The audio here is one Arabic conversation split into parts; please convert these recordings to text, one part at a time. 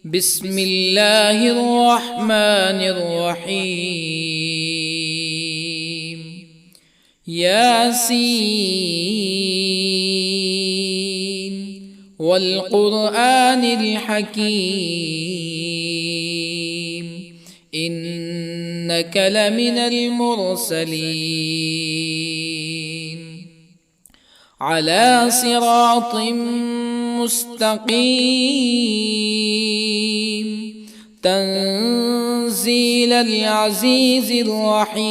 بسم الله الرحمن الرحيم. ياسين والقرآن الحكيم إنك لمن المرسلين على صراط مستقيم تنزيل العزيز الرحيم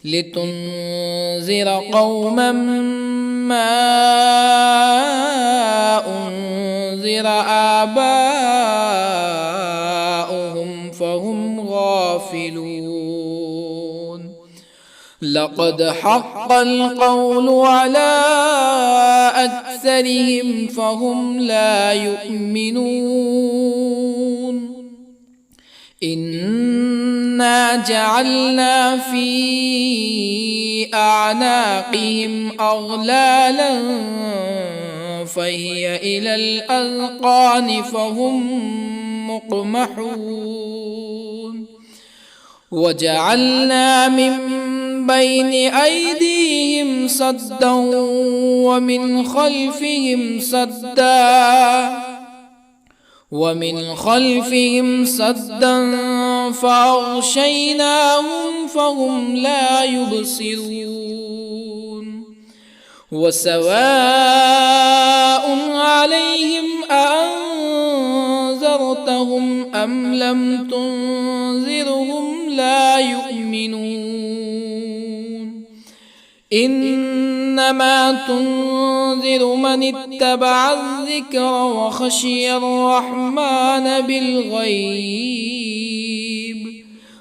لتنذر قوما ما أنذر آباؤهم فهم غافلون. لقد حق القول على أكثرهم فهم لا يؤمنون. إنا جعلنا في أعناقهم أغلالا فهي إلى الأذقان فهم مقمحون. وجعلنا من بين أيديهم سدا ومن خلفهم سدا فأغشيناهم فهم لا يبصرون. وسواء عليهم أأنذرتهم أم لم تنذرهم لا يؤمنون. إنما تنذر من اتبع الذكر وخشي الرحمن بالغيب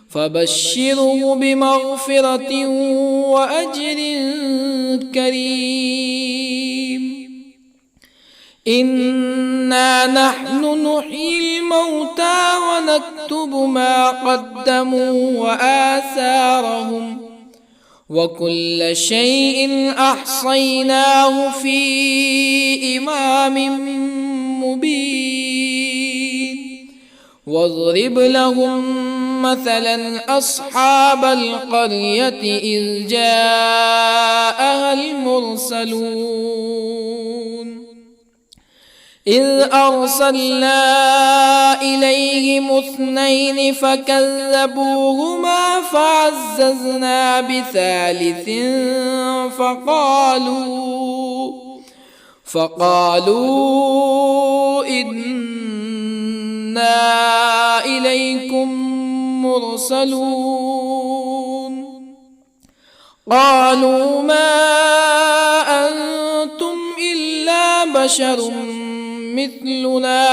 فبشره بمغفرة وأجر كريم. إنا نحن نحيي الموتى ونكتب ما قدموا وآثارهم وكل شيء أحصيناه في إمام مبين. واضرب لهم مثلا أصحاب القرية إذ جاءها المرسلون إذ أرسلنا إليهم اثنين فكذبوهما فعززنا بثالث فقالوا إنا إليكم مرسلون. قالوا ما أنتم إلا بشر مثلنا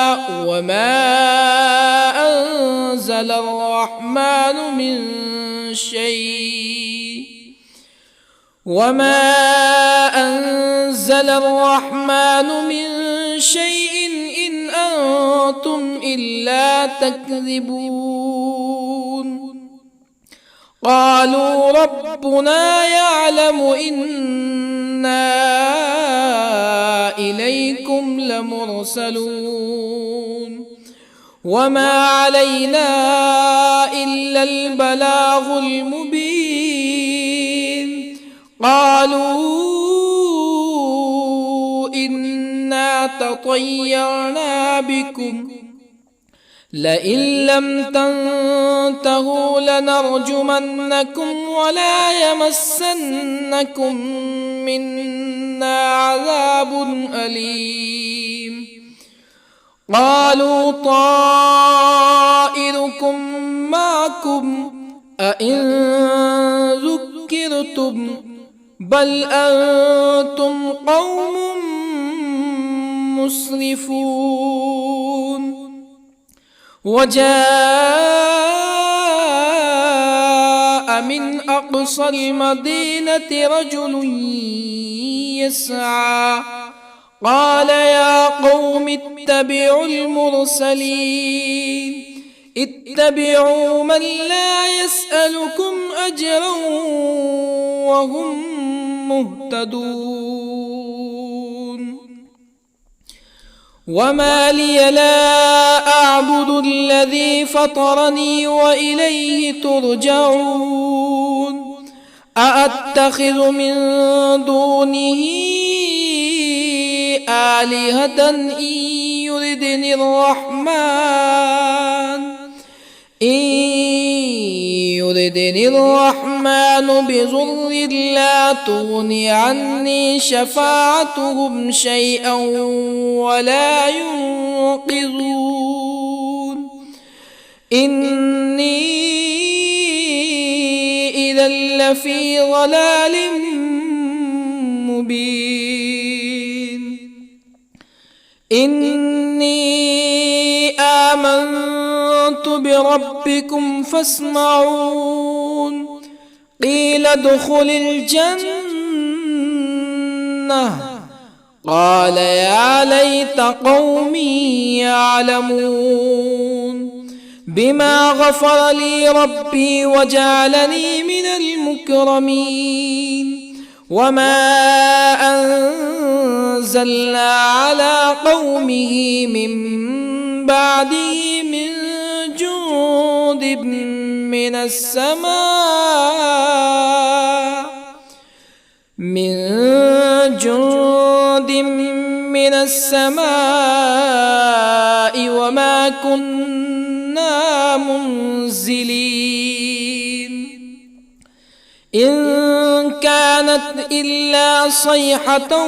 وما أنزل الرحمن من شيء إن أنتم إلا تكذبون. قالوا ربنا يعلم إنا إليكم لمرسلون وما علينا إلا البلاغ المبين. قالوا إنا تطيرنا بكم لئن لم تنتهوا لنرجمنكم ولا يمسنكم منا عذاب أليم. قالوا طائركم معكم أئن ذكرتم بل أنتم قوم مسرفون. وجاء من أقصى المدينة رجل يسعى قال يا قوم اتبعوا المرسلين اتبعوا من لا يسألكم أجرا وهم مهتدون. وما لي لا أعبد الذي فطرني وإليه ترجعون أأتخذ من دونه آلهة يردني الرحمن بضر لا تغن عني شفاعتهم شيئا ولا ينقذون إني إذا لفي ضلال مبين إني آمنت بربكم فاسمعون قيل ادخل الجنة قال يا ليت قومي يعلمون بما غفر لي ربي وجعلني من المكرمين وما أنزلنا على قومه من بعده من جند من السماء وما كنا منزلين إن كانت إلا صيحة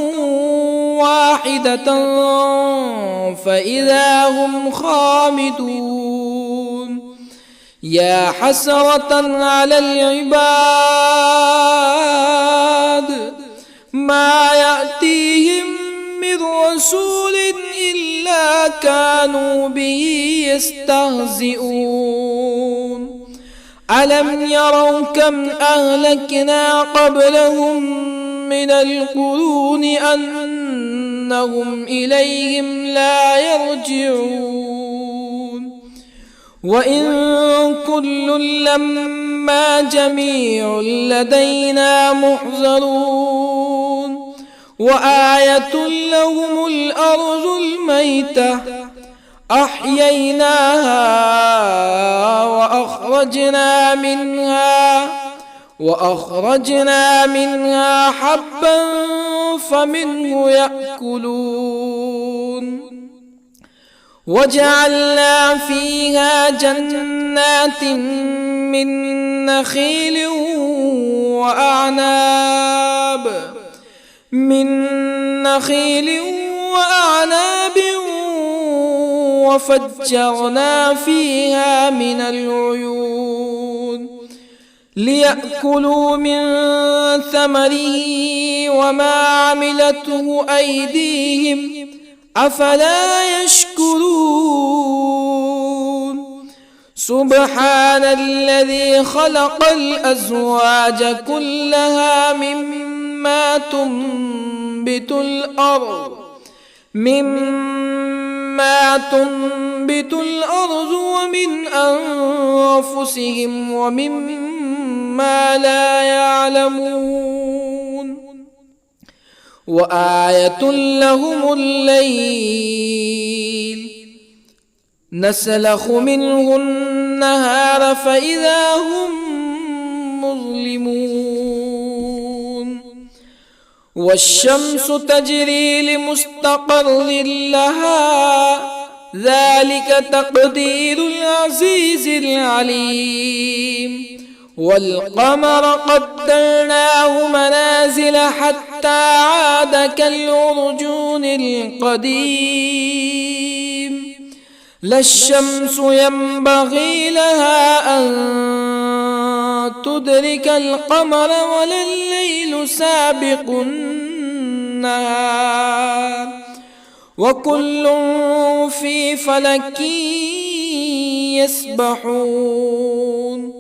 واحدة فإذا هم خامدون يا حسرة على العباد ما يأتيهم من رسول إلا كانوا به يستهزئون ألم يروا كم أهلكنا قبلهم من القرون أنهم إليهم لا يرجعون وإن كل لما جميع لدينا محضرون وآية لهم الأرض الميتة أحييناها وأخرجنا منها حبا فمنه يأكلون وجعلنا فيها جنات من نخيل وأعناب وفجرنا فيها من العيون ليأكلوا من ثمره وما عملته أيديهم أفلا يشكرون سبحان الذي خلق الأزواج كلها مما تنبت الأرض ومن أنفسهم ومما لا يعلمون وآية لهم الليل نسلخ منه النهار فإذا هم مظلمون والشمس تجري لمستقر لها ذلك تقدير العزيز العليم والقمر قدرناه منازل حتى عاد كالعرجون القديم لا الشمس ينبغي لها أن تدرك القمر ولا الليل سابق النهار وكل في فلك يسبحون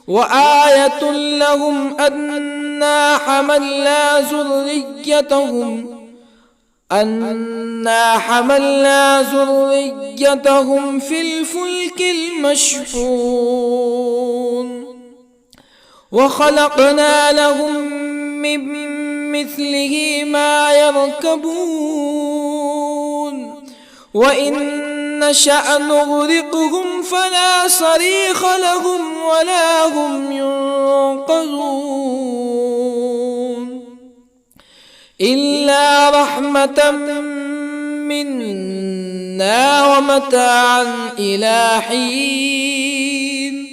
وآية لهم أنا حملنا ذريتهم في الفلك المشحون وخلقنا لهم من مثله ما يركبون وإن نشأ نغرقهم فلا صريخ لهم ولا هم ينقذون إلا رحمة منا ومتاعا إلى حين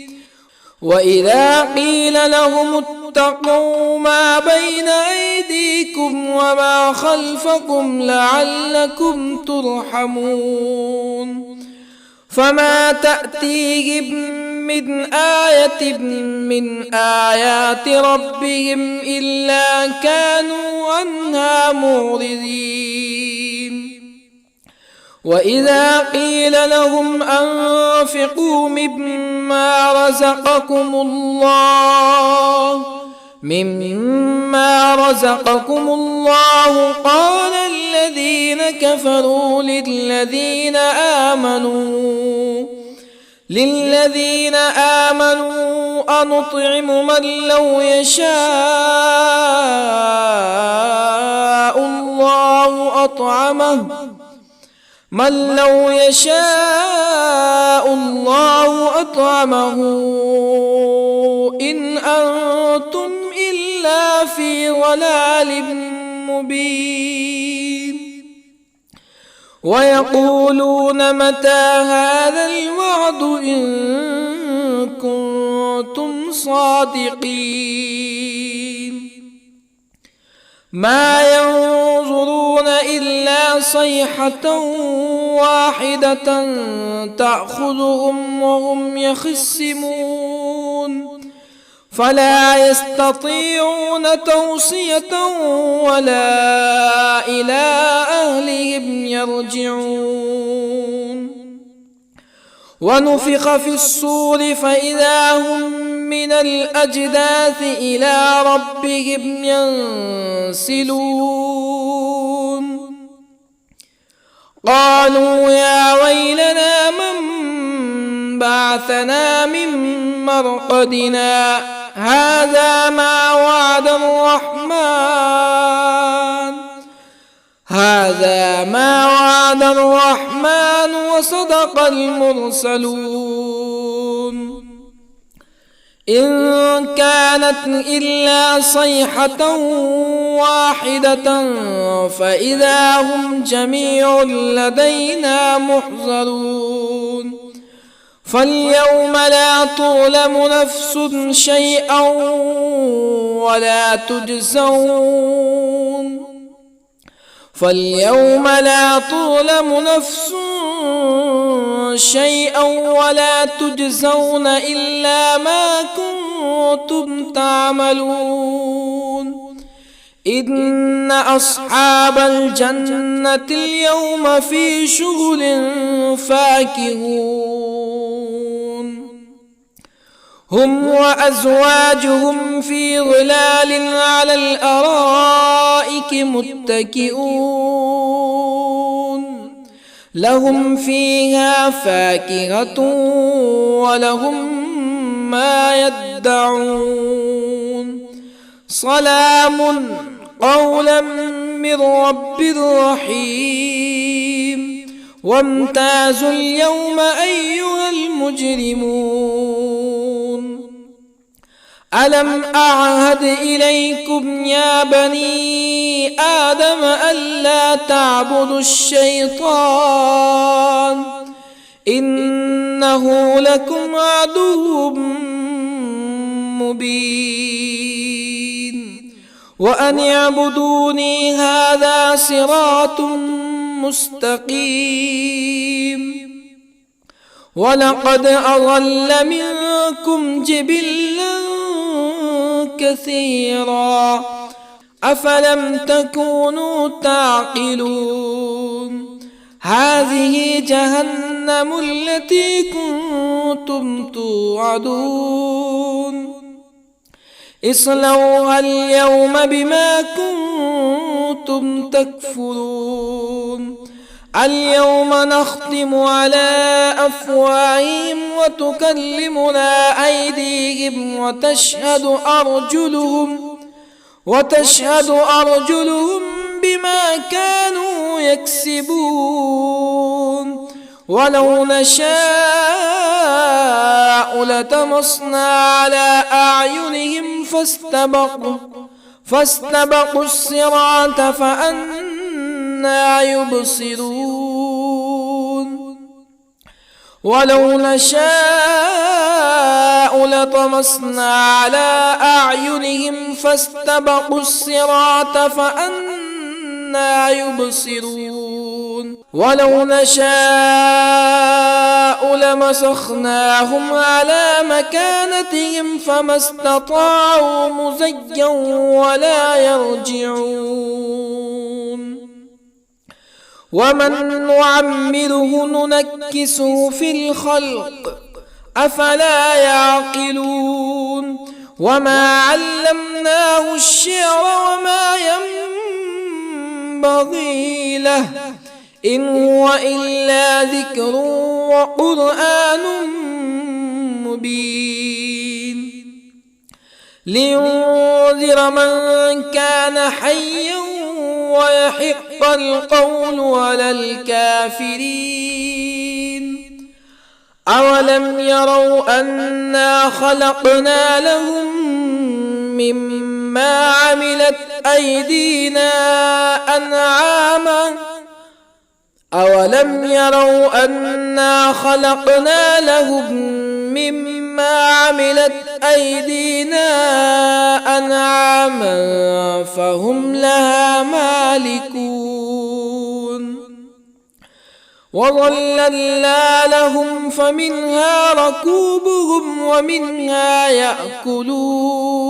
وإذا قيل لهم اتقوا ما بين أيديكم وما خلفكم لعلكم ترحمون فما تأتيهم من آية من آيات ربهم إلا كانوا عنها معرضين وإذا قيل لهم أنفقوا مما رزقكم الله قال الذين كفروا للذين آمنوا أنطعم من لو يشاء الله أطعمه إن أنتم إلا في ضلال مبين ويقولون متى هذا الوعد إن كنتم صادقين ما ينظرون إلا صيحة واحدة تأخذهم وهم يخصمون فلا يستطيعون توصية ولا إلى أهلهم يرجعون ونفخ في الصور فإذا هم من الأجداث إلى ربهم ينسلون قالوا يا ويلنا من بعثنا من مرقدنا هذا ما وعد الرحمن وصدق المرسلون إن كانت إلا صيحة واحدة فإذا هم جميع لدينا محضرون فاليوم لا تظلم نفس شيئا ولا تجزون إلا ما كنتم تعملون إن أصحاب الجنة اليوم في شغل فاكهون هم وأزواجهم في ظلال على الأرائك متكئون لهم فيها فاكهة ولهم ما يدعون سلام قولا من رب رحيم وامتازوا اليوم أيها المجرمون ألم أعهد إليكم يا بني آدم ألا تعبدوا الشيطان إنه لكم عدو مبين وأن اعبدوني هذا صراط مستقيم ولقد أضل منكم جبلا كثيرا أفلم تكونوا تعقلون هذه جهنم التي كنتم توعدون اصلوها اليوم بما كنتم تكفرون اليوم نختم على أفواههم وتكلمنا أيديهم وتشهد أرجلهم بما كانوا يكسبون ولو نشاء لطمسنا على أعينهم فاستبقوا الصراط فأنى يبصرون ولو نشاء لطمسنا على أعينهم فاستبقوا الصراط فأنى يبصرون ولو نشاء لمسخناهم على مكانتهم فما استطاعوا مزيا ولا يرجعون ومن نعمره ننكسه في الخلق أفلا يعقلون وما علمناه الشعر وما ينبغي له إن هو إلا ذكر وقرآن مبين لينذر من كان حيا ويحق القول على الكافرين أولم يروا أنا خلقنا لهم مما عملت أيدينا أنعاما أولم يروا أنا خلقنا لهم مما عملت أيدينا أنعاما فهم لها مالكون وظللنا لهم فمنها ركوبهم ومنها يأكلون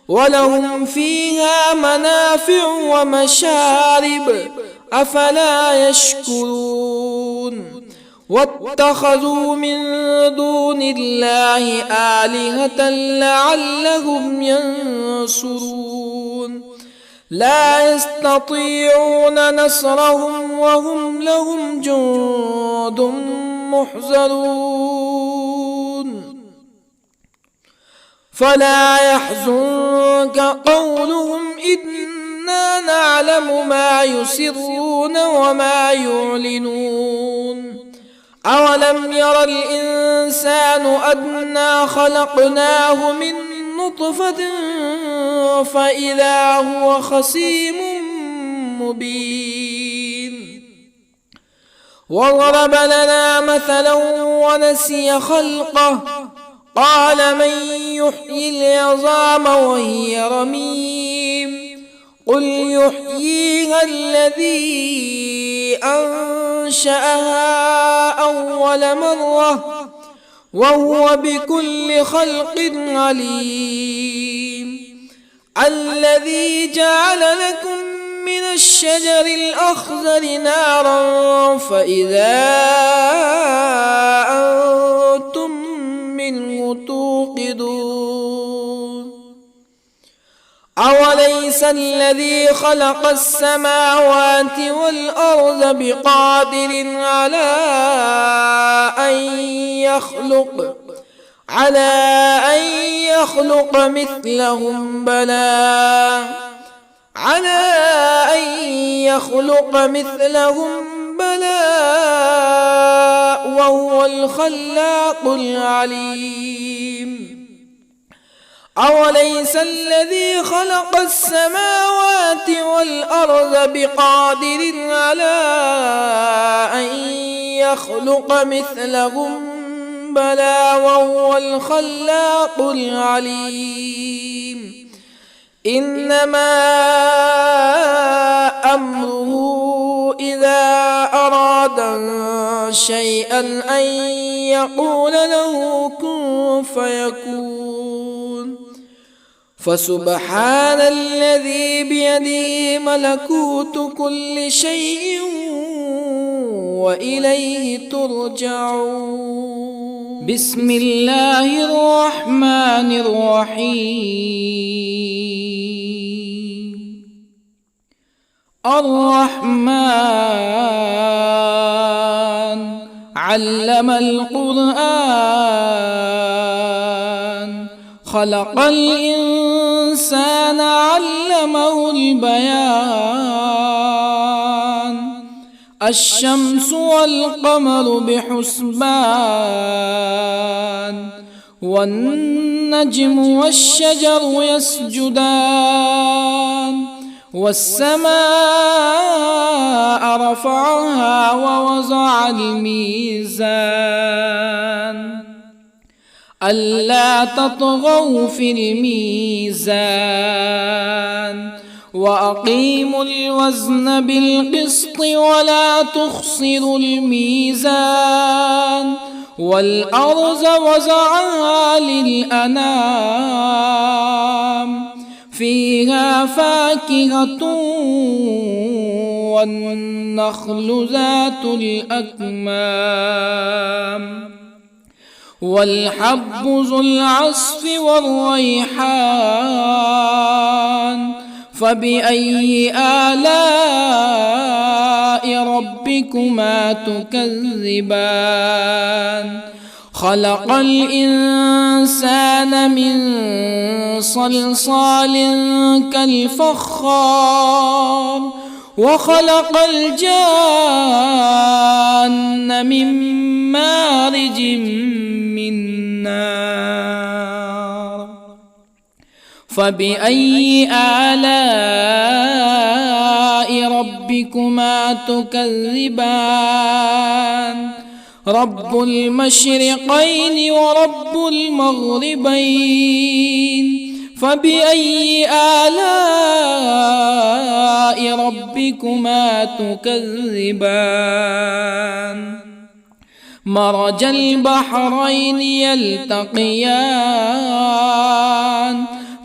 ولهم فيها منافع ومشارب أفلا يشكرون واتخذوا من دون الله آلهة لعلهم ينصرون لا يستطيعون نصرهم وهم لهم جند محضرون فلا يحزنك قولهم إنا نعلم ما يسرون وما يعلنون أولم ير الإنسان أنا خلقناه من نطفة فإذا هو خصيم مبين وضرب لنا مثلا ونسي خلقه قال من يحيي العظام وهي رميم قل يحييها الذي أنشأها أول مرة وهو بكل خلق عليم الذي جعل لكم من الشجر الأخضر نارا فإذا أنتم منه توقدون أوليس الذي خلق السماوات والأرض بقادر على أن يخلق مثلهم بلى وهو الخلاق العليم أوليس الذي خلق السماوات والأرض بقادر على أن يخلق مثلهم بلى وهو الخلاق العليم إنما أمره إذا أراد شيئا أن يقول له كن فيكون فسبحان الذي بيده ملكوت كل شيء وإليه ترجعون بسم الله الرحمن الرحيم الرحمن علم القرآن خلق الإنسان الإنسان علمه البيان الشمس والقمر بحسبان والنجم والشجر يسجدان والسماء رفعها ووضع الميزان ألا تطغوا في الميزان وأقيموا الوزن بالقسط ولا تخسروا الميزان والأرض وضعها للأنام فيها فاكهة والنخل ذات الأكمام والحب ذو العصف والريحان فبأي آلاء ربكما تكذبان خلق الإنسان من صلصال كالفخار وخلق الجان من مارج من نار فبأي آلاء ربكما تكذبان رب المشرقين ورب المغربين فبأي آلاء ربكما تكذبان مرج البحرين يلتقيان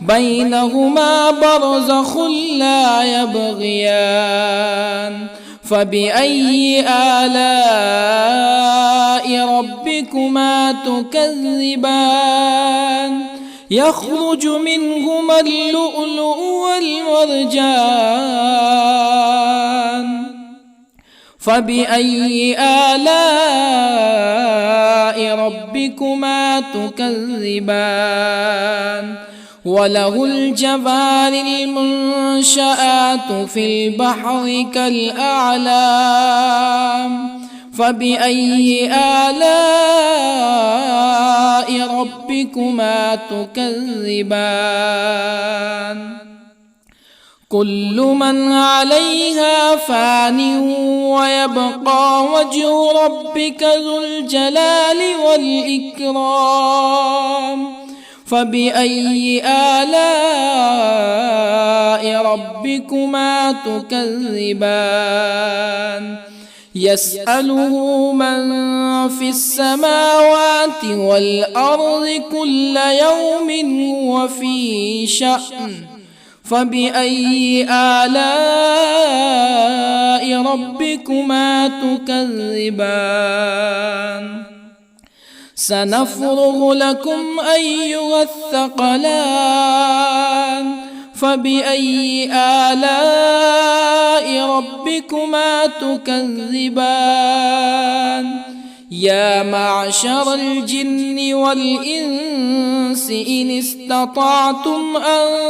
بينهما برزخ لا يبغيان فبأي آلاء ربكما تكذبان يخرج منهما اللؤلؤ والمرجان فبأي آلاء ربكما تكذبان وله الجوار المنشآت في البحر كالأعلام فبأي آلاء ربكما تكذبان كل من عليها فان ويبقى وجه ربك ذو الجلال والإكرام فبأي آلاء ربكما تكذبان يسأله من في السماوات والأرض كل يوم هو في شأن فبأي آلاء ربكما تكذبان سنفرغ لكم أيها الثقلان فبأي آلاء ربكما تكذبان يا معشر الجن والإنس إن استطعتم أن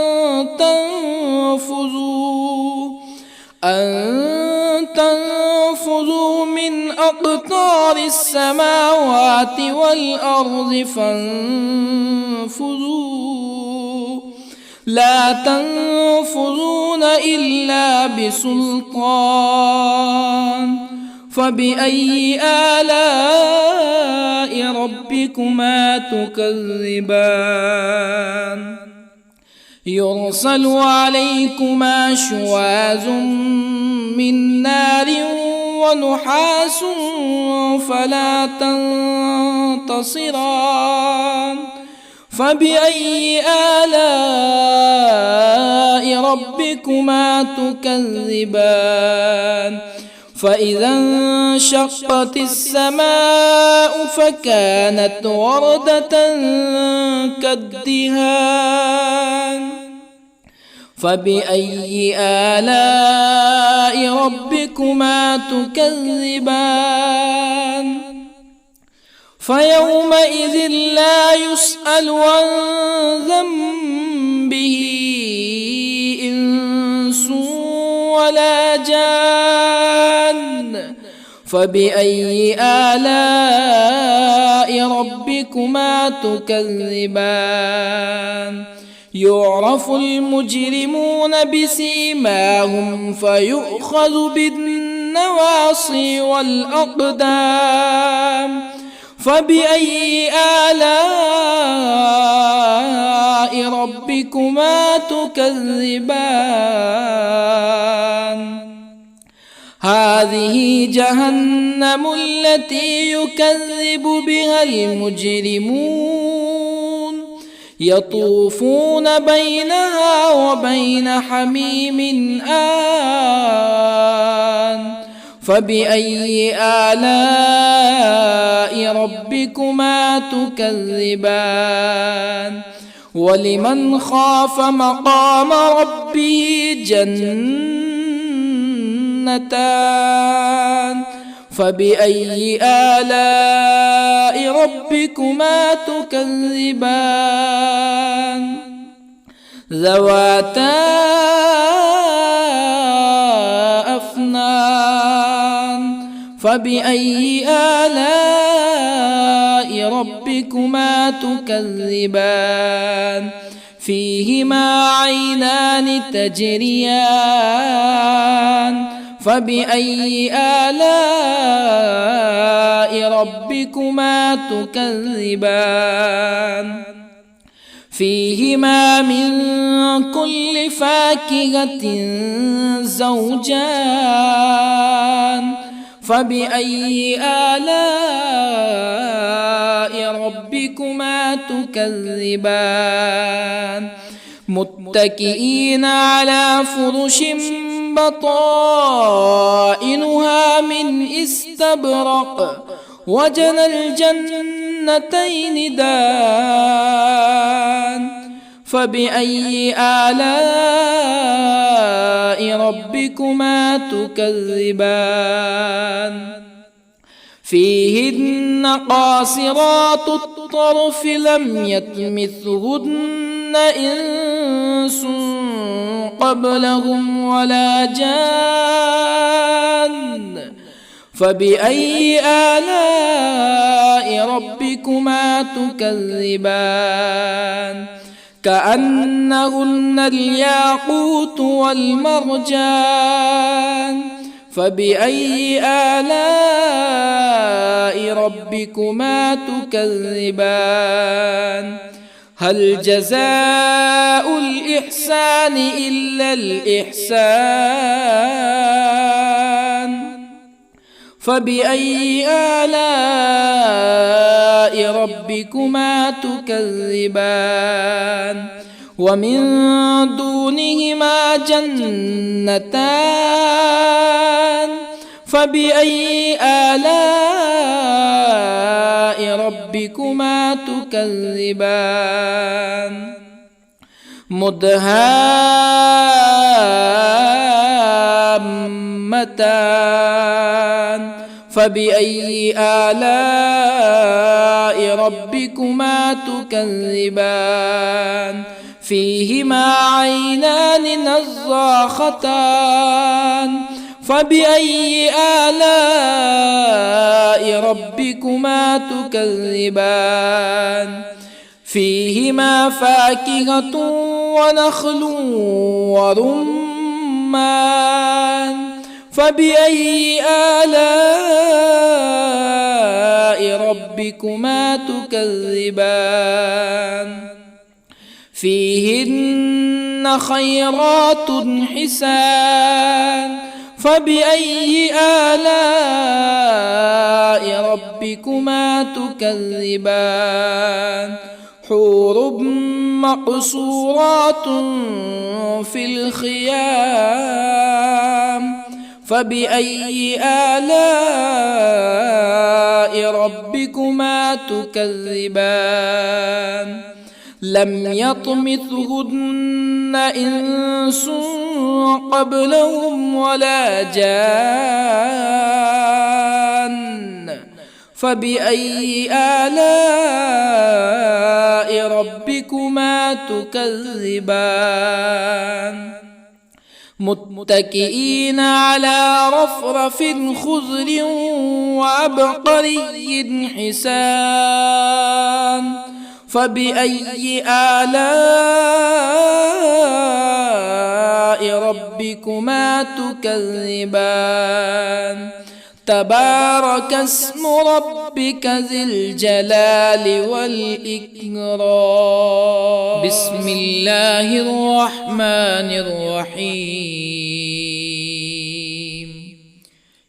تنفذوا من أقطار السماوات والأرض فانفذوا لا تنفذون إلا بسلطان فبأي آلاء ربكما تكذبان يرسل عليكما شواظ من نار ونحاس فلا تنتصران فبأي آلاء ربكما تكذبان فإذا انشقت السماء فكانت وردة كالدهان فبأي آلاء ربكما تكذبان فيومئذ لا يسأل عن ذنبه به إنس ولا جان فبأي آلاء ربكما تكذبان يعرف المجرمون بسيماهم فيؤخذ بالنواصي والأقدام فبأي آلاء ربكما تكذبان هذه جهنم التي يكذب بها المجرمون يطوفون بينها وبين حميم آن فبأي آلاء ربكما تكذبان ولمن خاف مقام ربه جنتان فبأي آلاء ربكما تكذبان ذواتا أفنان فبأي آلاء ربكما تكذبان فيهما عينان تجريان فبأي آلاء ربكما تكذبان فيهما من كل فاكهة زوجان فبأي آلاء ربكما تكذبان متكئين على فرش بطائنها من استبرق وجنى الجنتين دان فبأي آلاء ربكما تكذبان فيهن قاصرات الطرف لم يطمثهن إنس قبلهم ولا جان فبأي آلاء ربكما تكذبان كأنهن الياقوت والمرجان فبأي آلاء ربكما تكذبان هل جزاء الإحسان إلا الإحسان فبأي آلاء ربكما تكذبان ومن دونهما جنتان فبأي آلاء ربكما تكذبان مدهامتان فبأي آلاء ربكما تكذبان فيهما عينان نضاختان فبأي آلاء ربكما تكذبان فيهما فاكهة ونخل ورمان فبأي آلاء ربكما تكذبان فيهن خيرات حسان فبأي آلاء ربكما تكذبان حور مقصورات في الخيام فبأي آلاء ربكما تكذبان لم يطمثهن إنس قبلهم ولا جان فبأي آلاء ربكما تكذبان متكئين على رفرف خضر وعبقري حسان فبأي آلاء ربكما تكذبان تبارك اسم ربك ذي الجلال والإكرام بسم الله الرحمن الرحيم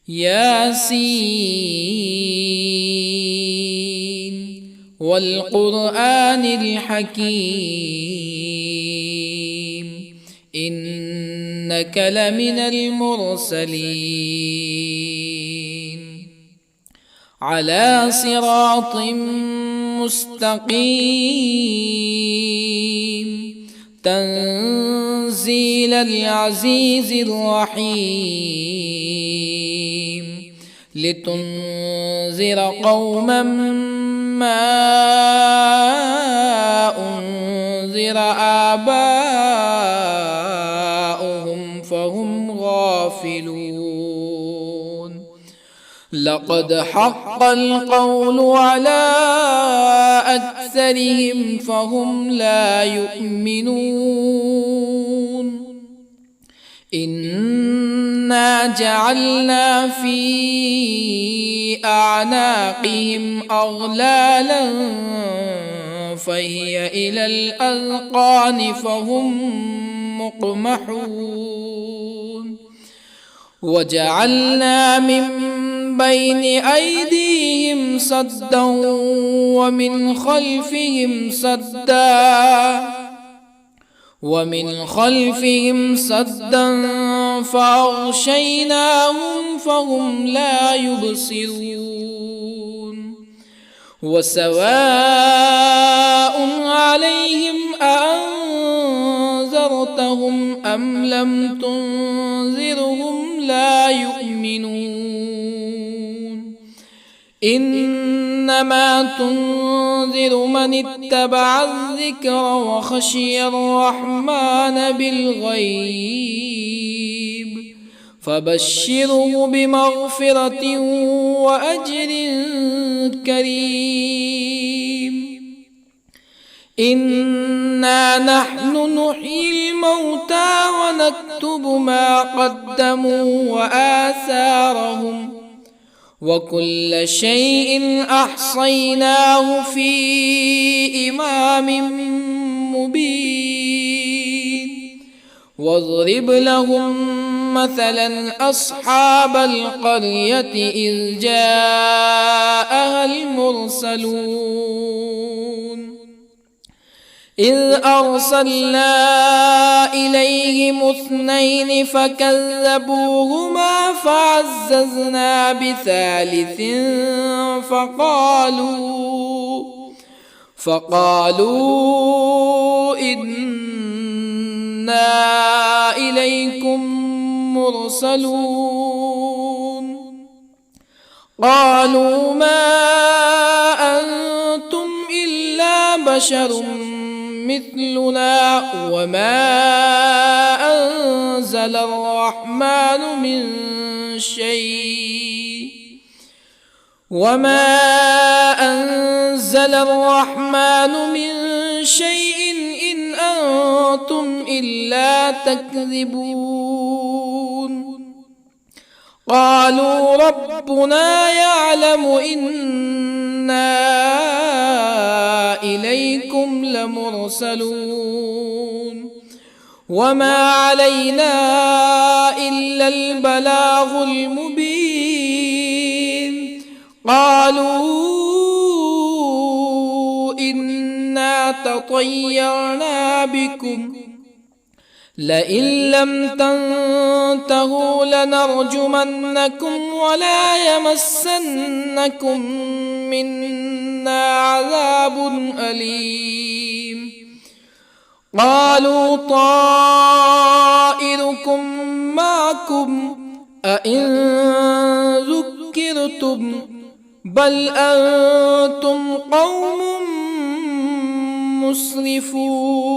ياسين والقرآن الحكيم إنك لمن المرسلين على صراط مستقيم تنزيل العزيز الرحيم لتنذر قوما ما أنذر آباؤهم فهم غافلون لقد حق القول على أكثرهم فهم لا يؤمنون إنا جعلنا في أعناقهم أغلالا فهي إلى الأذقان فهم مقمحون وجعلنا من بين أيديهم سدا ومن خلفهم سدا فأغشيناهم فهم لا يبصرون وسواء عليهم أأنذرتهم أم لم تنذرهم لا يؤمنون إنما تنذر من اتبع الذكر وخشي الرحمن بالغيب فبشره بمغفرة وأجر كريم إنا نحن نحيي الموتى ونكتب ما قدموا وآثارهم وكل شيء أحصيناه في إمام مبين واضرب لهم مثلا أصحاب القرية إذ جاءها المرسلون إذ أرسلنا إليهم 2 فكذبوهما فعززنا بثالث فقالوا إنا إليكم مرسلون قالوا ما أنتم إلا بشر مثلنا وما أنزل الرحمن من شيء إن أنتم إلا تكذبون قالوا ربنا يعلم إنا إليكم لمرسلون وما علينا إلا البلاغ المبين قالوا إنا تطيرنا بكم لئن لم تنتهوا لنرجمنكم ولا يمسنكم منا عذاب أليم قالوا طائركم معكم أئن ذكرتم بل أنتم قوم مسرفون.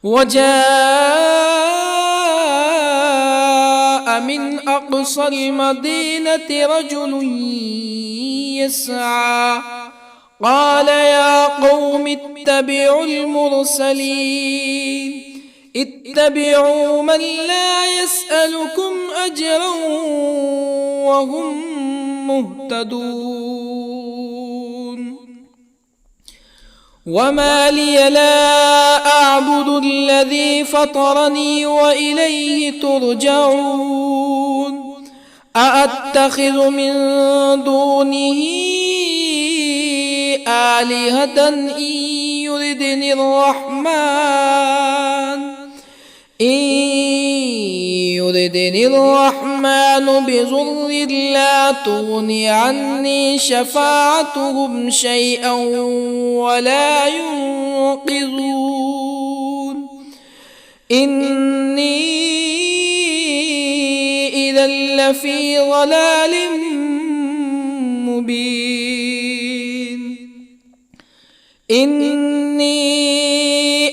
وجاء من أقصى المدينة رجل يسعى قال يا قوم اتبعوا المرسلين اتبعوا من لا يسألكم أجرا وهم مهتدون. وما لي لا أعبد الذي فطرني وإليه ترجعون. أأتخذ من دونه آلهة إن يردني الرحمن بضر لا تغن عني شفاعتهم شيئا ولا ينقذون. إني إذا لفي ضلال مبين. إني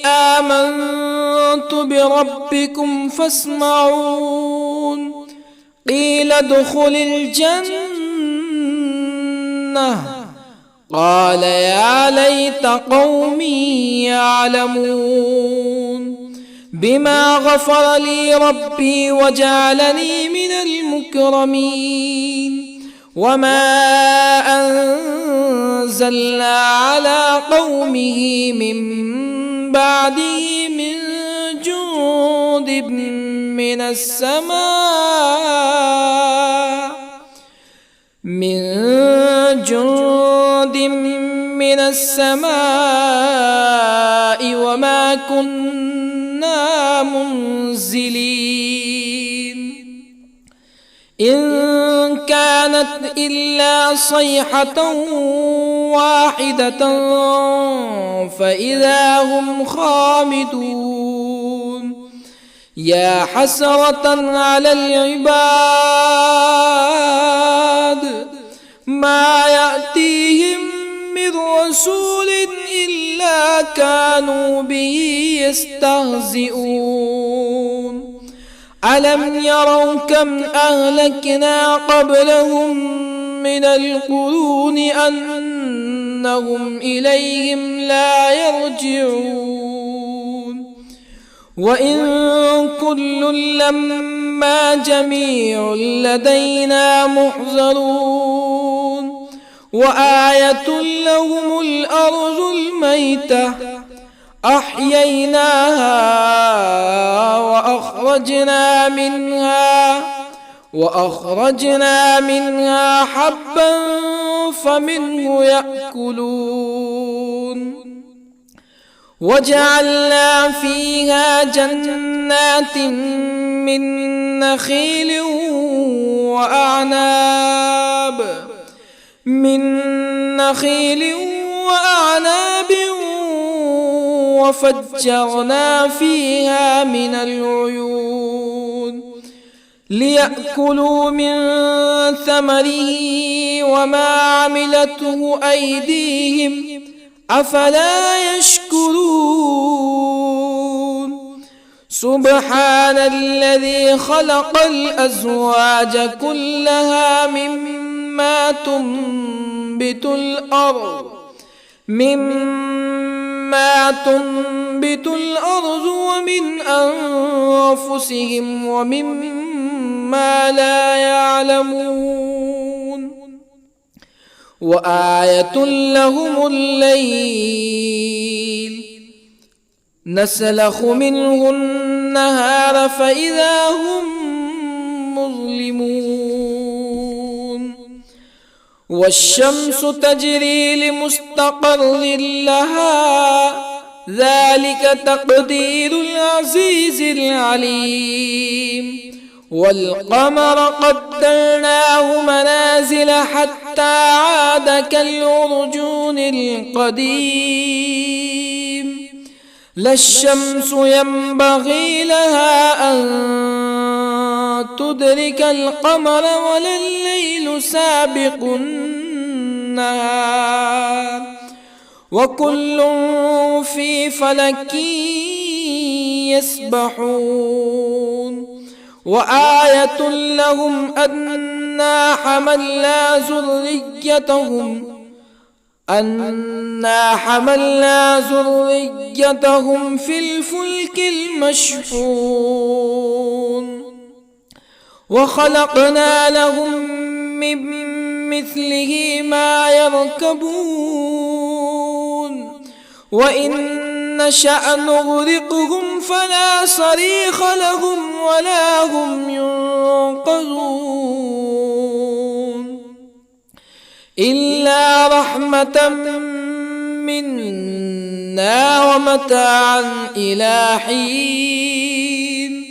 آمنت بربكم فاسمعون. قيل ادخل الجنة قال يا ليت قومي يعلمون بما غفر لي ربي وجعلني من المكرمين. وما أنزلنا على قومه من بعده من جند من السماء وما كنا منزلين. إن كانت إلا صيحة واحدة فإذا هم خامدون. يا حسرة على العباد ما يأتيهم من رسول إلا كانوا به يستهزئون. ألم يروا كم أهلكنا قبلهم من القرون أنهم إليهم لا يرجعون. وإن كل لما جميع لدينا محضرون. وآية لهم الأرض الميتة أحييناها وأخرجنا منها حبا فمنه يأكلون. وجعلنا فيها جنات من نخيل وأعناب وفجرنا فيها من العيون ليأكلوا من ثمره وما عملته أيديهم أفلا يشكرون. سبحان الذي خلق الأزواج كلها مما تنبت الأرض ومن أنفسهم ومما لا يعلمون. وآية لهم الليل نسلخ منه النهار فإذا هم مظلمون. والشمس تجري لمستقر لها ذلك تقدير العزيز العليم. والقمر قدرناه منازل حتى عاد كالعرجون القديم. لا الشمس ينبغي لها أن تدرك القمر ولا الليل سابق النهار وكل في فلك يسبحون وآية لهم أنا حملنا ذريتهم في الفلك المشحون وخلقنا لهم من مثله ما يركبون وإن نشأ نغرقهم فلا صريخ لهم ولا هم ينقذون إلا رحمة منا ومتاعا إلى حين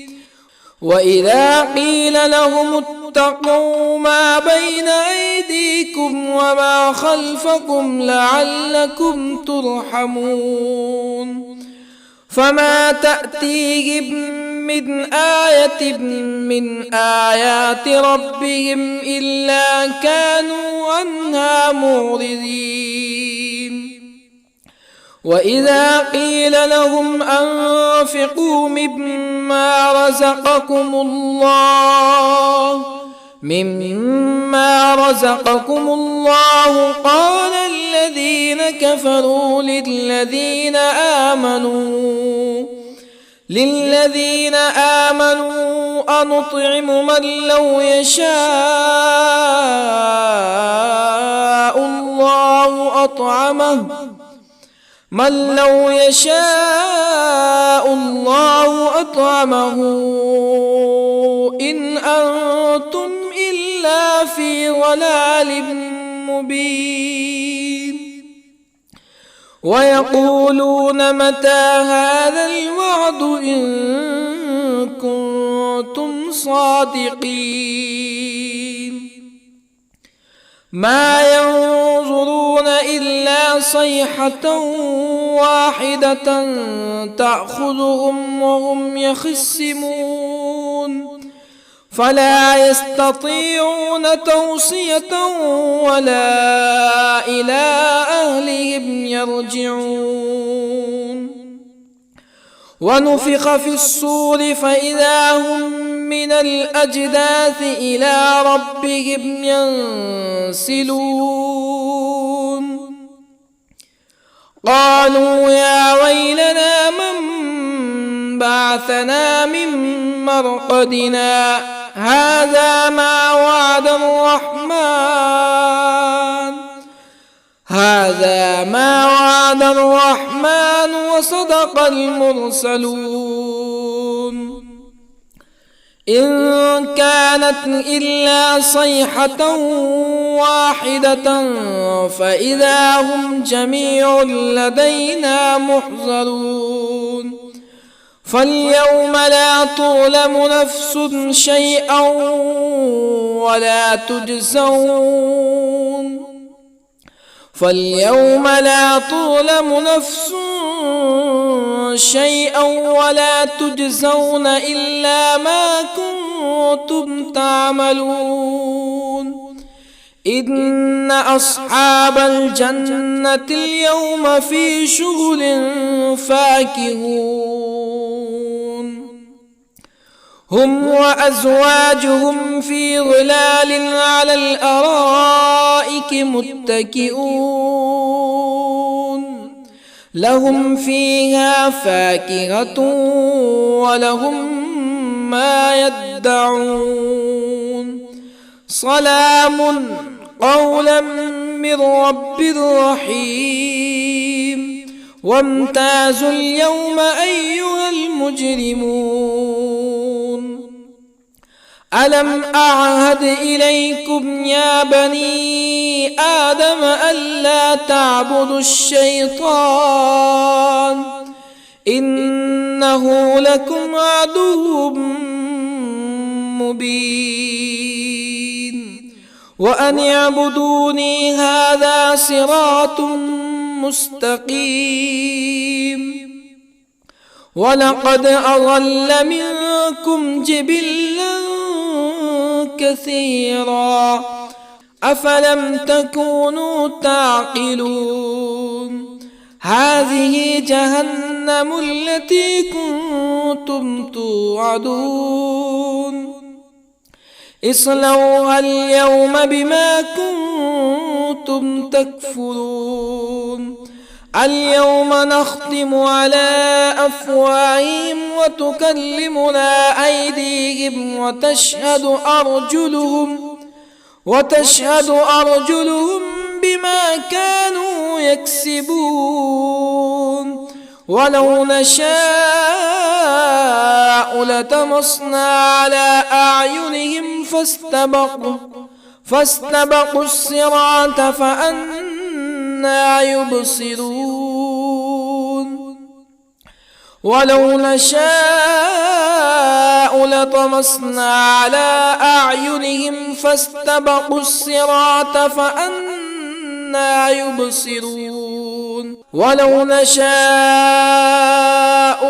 وإذا قيل لهم اتقوا ما بين أيديكم وما خلفكم لعلكم ترحمون فما تأتيهم من آية من آيات ربهم إلا كانوا عنها معرضين وإذا قيل لهم أنفقوا مما رزقكم الله قال الذين كفروا للذين آمنوا أنطعم من لو يشاء الله أطعمه إن أنتم إلا في ضلال مبين ويقولون متى هذا الوعد إن كنتم صادقين ما ينظرون إلا صيحة واحدة تأخذهم وهم يخصمون فلا يستطيعون توصية ولا إلى أهلهم يرجعون ونفخ في الصور فإذا هم من الأجداث إلى ربهم ينسلون قالوا يا ويلنا من بعثنا من مرقدنا هذا ما وعد الرحمن وصدق المرسلون إن كانت إلا صيحة واحدة فإذا هم جميع لدينا محضرون فاليوم لا تظلم نفس شيئا ولا تجزون إلا ما كنتم تعملون إن أصحاب الجنة اليوم في شغل فاكهون هم وأزواجهم في ظلال على الأرائك متكئون لهم فيها فاكهة ولهم ما يدعون سلام قولا من رب رحيم وامتازوا اليوم أيها المجرمون ألم أعهد إليكم يا بني آدم ألا تعبدوا الشيطان إنه لكم عدو مبين وأن اعبدوني هذا صراط مستقيم ولقد أضل منكم جبلا كثيرا أفلم تكونوا تعقلون هذه جهنم التي كنتم توعدون اصلوها اليوم بما كنتم تكفرون اليوم نختم على أفواههم وتكلمنا أيديهم وتشهد أرجلهم بما كانوا يكسبون ولو نشاء لطمسنا على أعينهم فاستبقوا الصراط فأنى يبصرون ولو نشاء لطمسنا على أعينهم فاستبقوا الصراط فأنى يبصرون ولو نشاء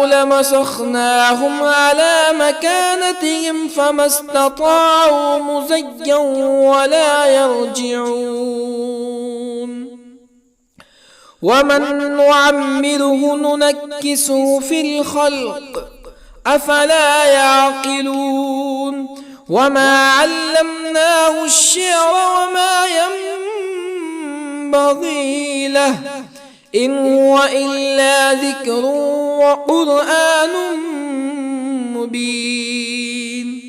لمسخناهم على مكانتهم فما استطاعوا مزيا ولا يرجعون ومن نعمره ننكسه في الخلق أفلا يعقلون وما علمناه الشعر وما ينبغي له إن هو إلا ذكر وقرآن مبين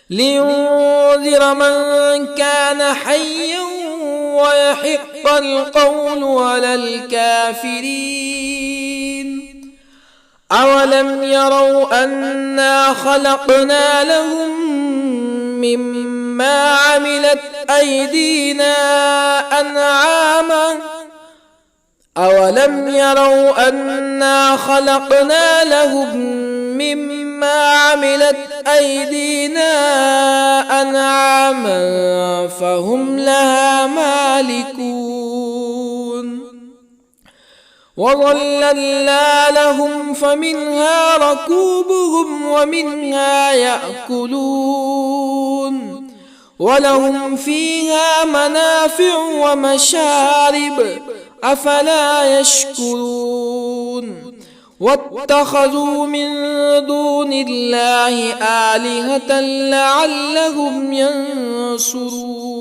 لينذر من كان حيا ويحق القول على الكافرين أولم يروا أنا خلقنا لهم مما عملت أيدينا أنعاما أولم يروا أنا خلقنا لهم مما عملت أيدينا أنعاما فهم لها مالكون وظللنا لهم فمنها ركوبهم ومنها يأكلون ولهم فيها منافع ومشارب أفلا يشكرون واتخذوا من دون الله آلهة لعلهم ينصرون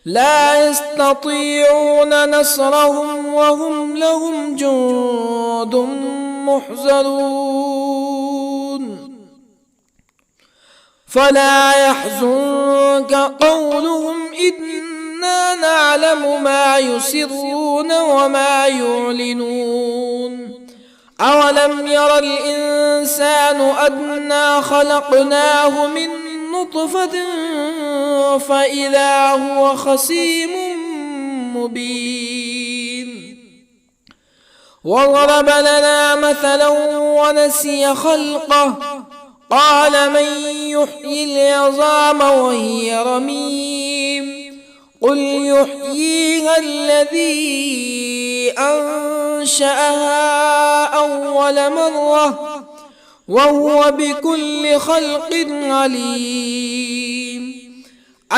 لا يستطيعون نصرهم وهم لهم جند محضرون فلا يحزنك قولهم إنا نعلم ما يسرون وما يعلنون أولم ير الإنسان أنا خلقناه من نطفة فإذا هو خصيم مبين وضرب لنا مثلا ونسي خلقه قال من يحيي العظام وهي رميم قل يحييها الذي أنشأها أول مرة وهو بكل خلق عليم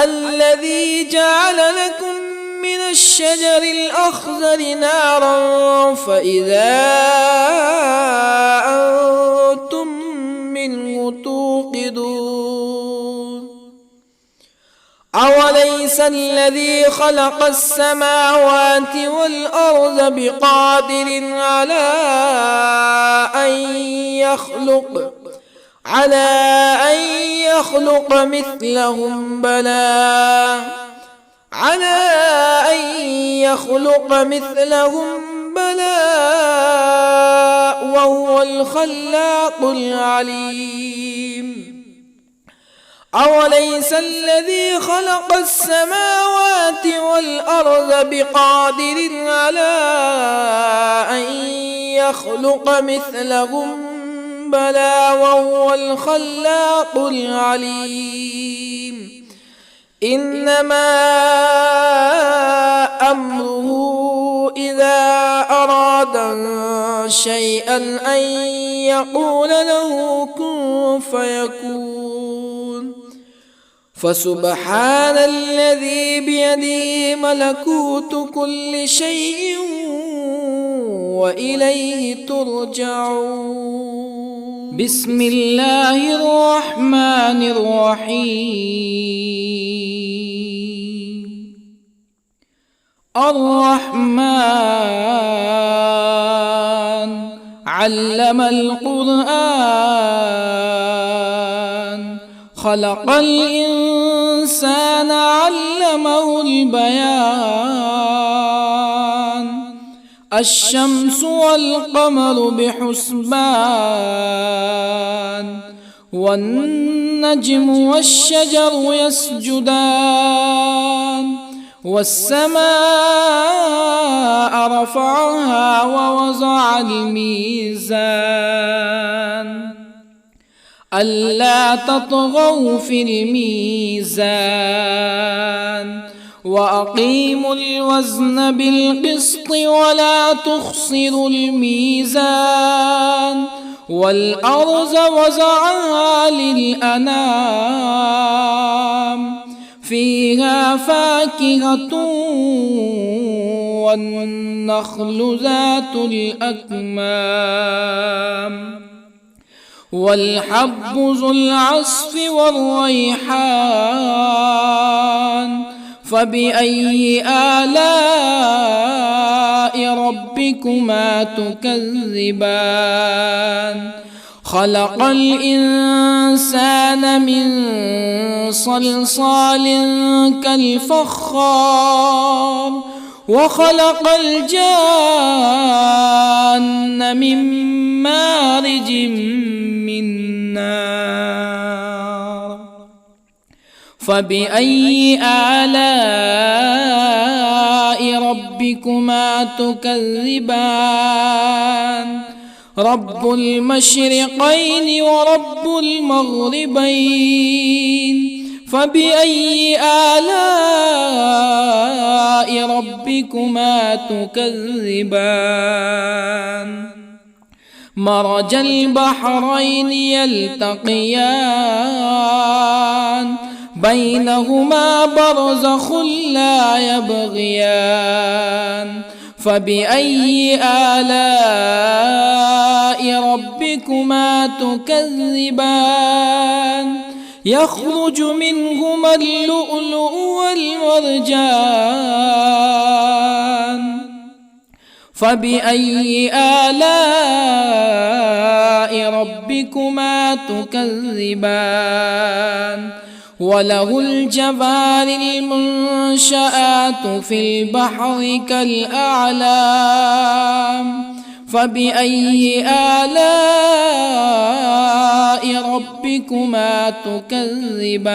الذي جعل لكم من الشجر الأخضر نارا فإذا أنتم منه توقدون أوليس الذي خلق السماوات والأرض بقادر على أن يخلق مثلهم بلى وهو الخلاق العليم أوليس الذي خلق السماوات والأرض بقادر على أن يخلق مثلهم بلى وهو الخلاق العليم إنما أمره إذا أراد شيئا أن يقول له كن فيكون فسبحان الذي بيده ملكوت كل شيء وإليه ترجعون. بسم الله الرحمن الرحيم. الرحمن علم القرآن، خلق الإنسان علمه البيان. الشمس والقمر بحسبان، والنجم والشجر يسجدان. والسماء رفعها ووضع الميزان، ألا تطغوا في الميزان. وأقيموا الوزن بالقسط ولا تخسروا الميزان. والأرض وضعها للأنام، فيها فاكهة والنخل ذات الأكمام، والحب ذو العصف والريحان. فبأي آلاء ربكما تكذبان؟ خلق الإنسان من صلصال كالفخار، وخلق الجان من مارج من نار. فبأي آلاء ربكما تكذبان؟ رب المشرقين ورب المغربين. فبأي آلاء ربكما تكذبان؟ مرج البحرين يلتقيان، بينهما برزخ لا يبغيان. فبأي آلاء ربكما تكذبان؟ يخرج منهما اللؤلؤ والمرجان. فبأي آلاء ربكما تكذبان؟ وله الجوار المنشآت في البحر كالأعلام. فبأي آلاء ربكما تكذبان؟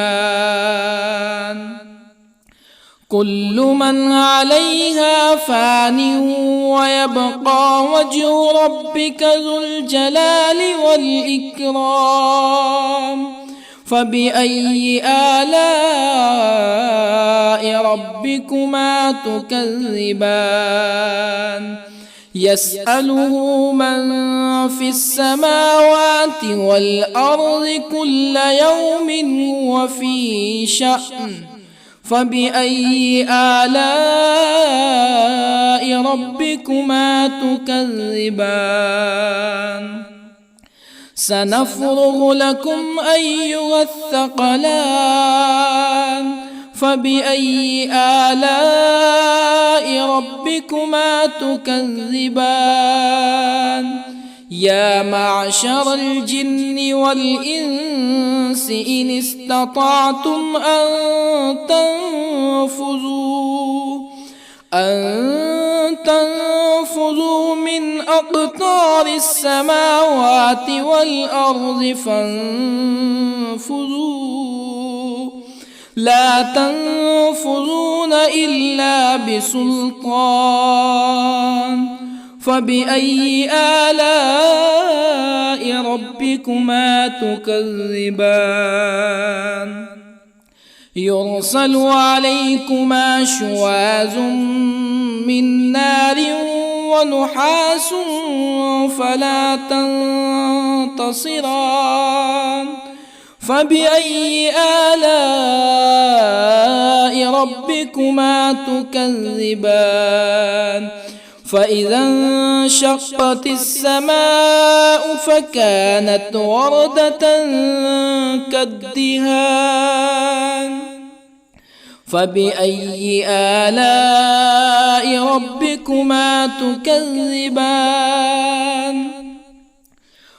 كل من عليها فان ويبقى وجه ربك ذو الجلال والإكرام. فبأي آلاء ربكما تكذبان؟ يسأله من في السماوات والأرض كل يوم هو في شأن. فبأي آلاء ربكما تكذبان؟ سنفرغ لكم أيها الثقلان. فبأي آلاء ربكما تكذبان؟ يا معشر الجن والإنس إن استطعتم أن تنفذوا من أقطار السماوات والأرض فانفذوا، لا تنفذون إلا بسلطان. فبأي آلاء ربكما تكذبان؟ يرسل عليكما شواظ من نار ونحاس فلا تنتصران. فبأي آلاء ربكما تكذبان فإذا انشقت السماء فكانت وردة كالدهان فبأي آلاء ربكما تكذبان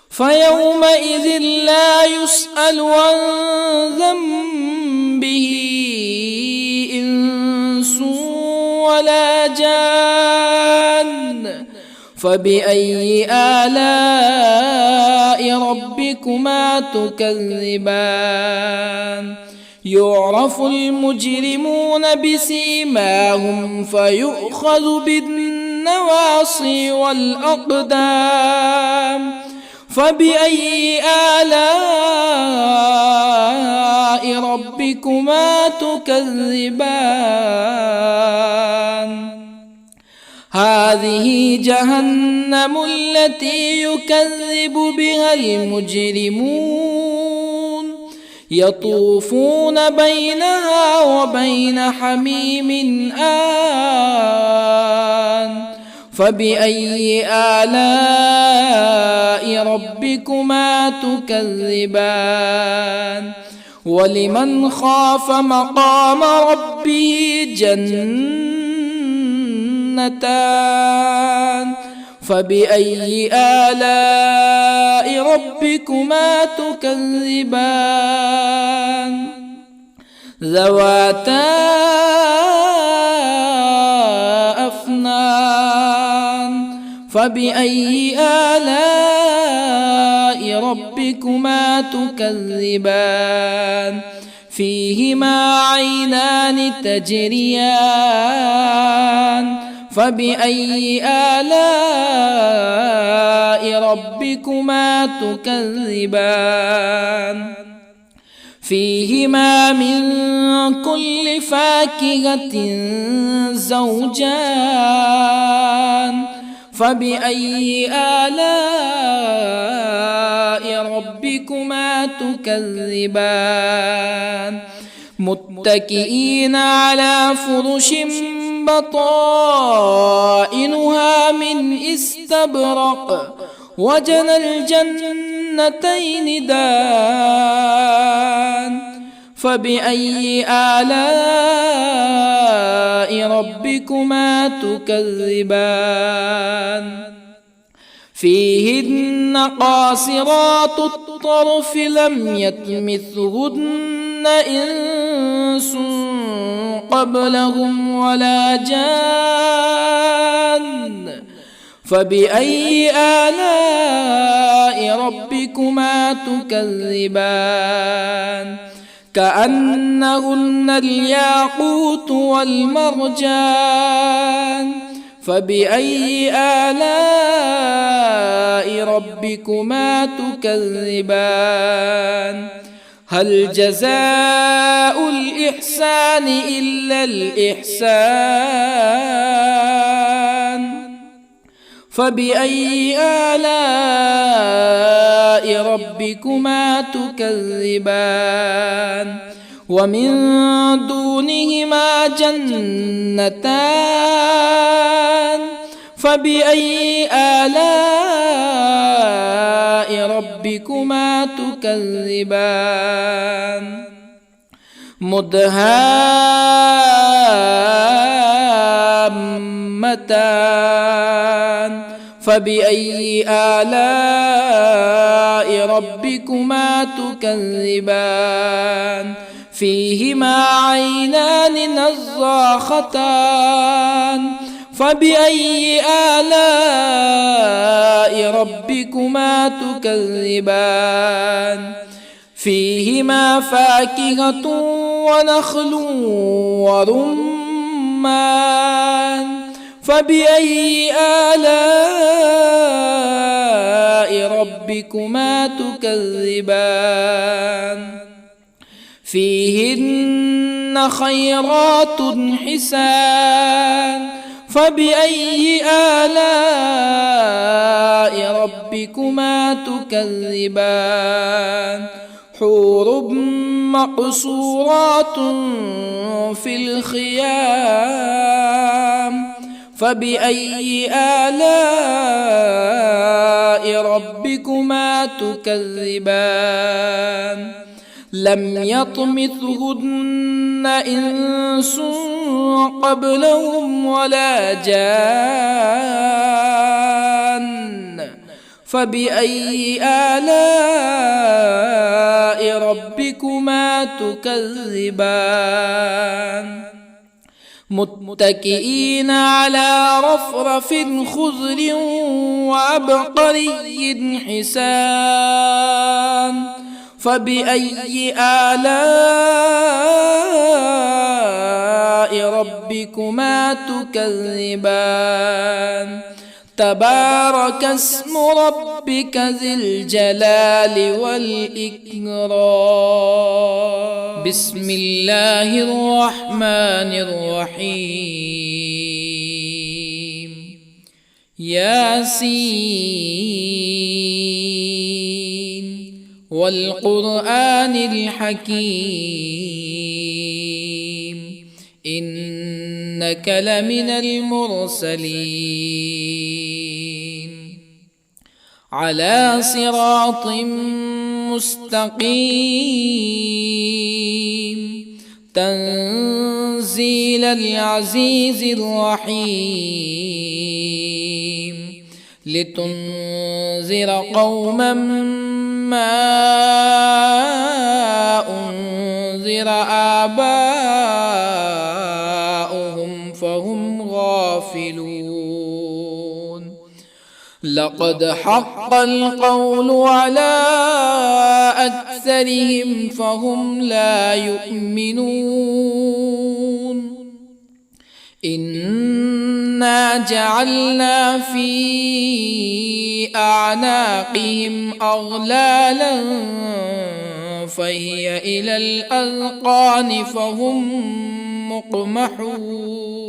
فيومئذ لا يسأل عن ذنبه إنس ولا جان فبأي آلاء ربكما تكذبان يعرف المجرمون بسيماهم فيؤخذ بالنواصي والأقدام فبأي آلاء ربكما تكذبان هذه جهنم التي يكذب بها المجرمون يطوفون بينها وبين حميم آن فبأي آلاء ربكما تكذبان ولمن خاف مقام ربه جنتان فبأي آلاء ربكما تكذبان ذواتا أفنان فبأي آلاء ربكما تكذبان فيهما عينان تجريان فبأي آلاء ربكما تكذبان فيهما من كل فاكهة زوجان فبأي آلاء ربكما تكذبان متكئين على فرش بطائنها من استبرق وجنى الجنتين دان فبأي آلاء ربكما تكذبان فيهن قاصرات الطرف لم يطمثهن إنس قبلهم ولا جان فبأي آلاء ربكما تكذبان كأنهن الياقوت والمرجان فبأي آلاء ربكما تكذبان هل جزاء الإحسان إلا الإحسان فبأي آلاء ربكما تكذبان ومن دونهما جنتان فبأي آلاء ربكما تكذبان مدهامتان فبأي آلاء ربكما تكذبان فيهما عينان نضاختان فبأي آلاء ربكما تكذبان فيهما فاكهة ونخل ورمان فبأي آلاء ربكما تكذبان فيهن خيرات حسان فبأي آلاء ربكما تكذبان حور مقصورات في الخيام فبأي آلاء ربكما تكذبان لم يطمثهن إنس قبلهم ولا جان فبأي آلاء ربكما تكذبان متكئين على رفرف خضر وعبقري حسان فبأي آلاء ربكما تكذبان تبارك اسم ربك ذي الجلال والإكرام بسم الله الرحمن الرحيم ياسين والقرآن الحكيم إنك لمن المرسلين على صراط مستقيم تنزيل العزيز الرحيم لتنذر قوما ما أنذر آباؤهم فهم غافلون لقد حق القول على أكثرهم فهم لا يؤمنون إنا جعلنا في أعناقهم أغلالا فهي إلى الأذقان فهم مقمحون